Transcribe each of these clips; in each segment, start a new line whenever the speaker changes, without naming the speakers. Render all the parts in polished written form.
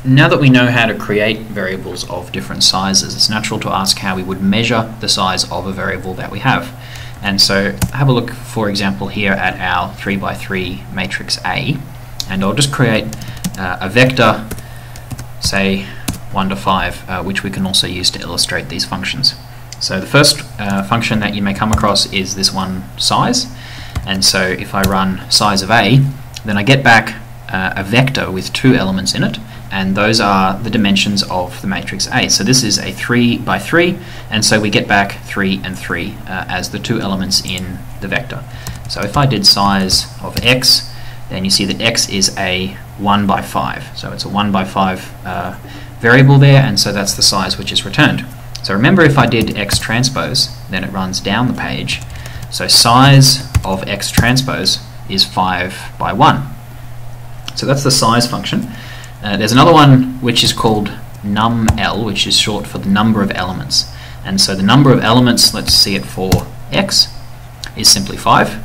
now that we know how to create variables of different sizes, it's natural to ask how we would measure the size of a variable that we have. And so have a look, for example, here at our 3x3 matrix A, and I'll just create a vector, say 1 to 5, which we can also use to illustrate these functions. So the first function that you may come across is this one, size. And so if I run size of A, then I get back a vector with 2 elements in it, and those are the dimensions of the matrix A. So this is a 3 by 3, and so we get back 3 and 3 as the 2 elements in the vector. So if I did size of X, then you see that X is a 1 by 5. So it's a 1 by 5 variable there, and so that's the size which is returned. So remember, if I did X transpose, then it runs down the page. So size of X transpose is 5 by 1. So that's the size function. There's another one which is called numL, which is short for the number of elements. And so the number of elements, let's see it for X, is simply 5.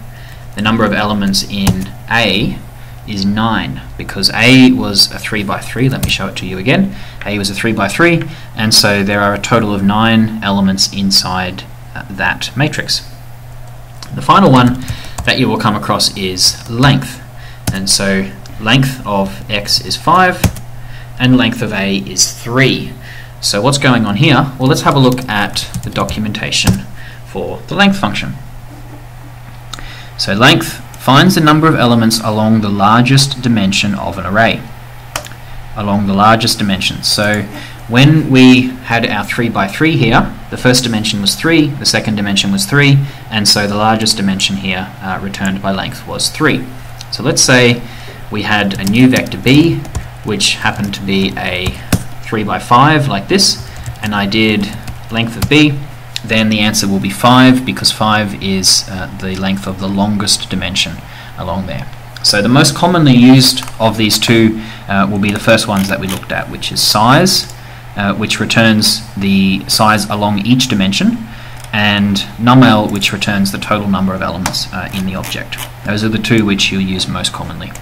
The number of elements in A is 9, because A was a 3 by 3. Let me show it to you again. A was a 3 by 3, and so there are a total of 9 elements inside that matrix. The final one that you will come across is length. And so length of X is 5, and length of A is 3. So what's going on here? Well, let's have a look at the documentation for the length function. So length finds the number of elements along the largest dimension of an array. Along the largest dimension. So when we had our 3 by 3 here, the first dimension was 3, the second dimension was 3, and so the largest dimension here returned by length was 3. So let's say we had a new vector B, which happened to be a 3 by 5 like this, and I did length of B, then the answer will be 5, because 5 is the length of the longest dimension along there. So the most commonly used of these two will be the first ones that we looked at, which is size, which returns the size along each dimension, and numL, which returns the total number of elements in the object. Those are the two which you'll use most commonly.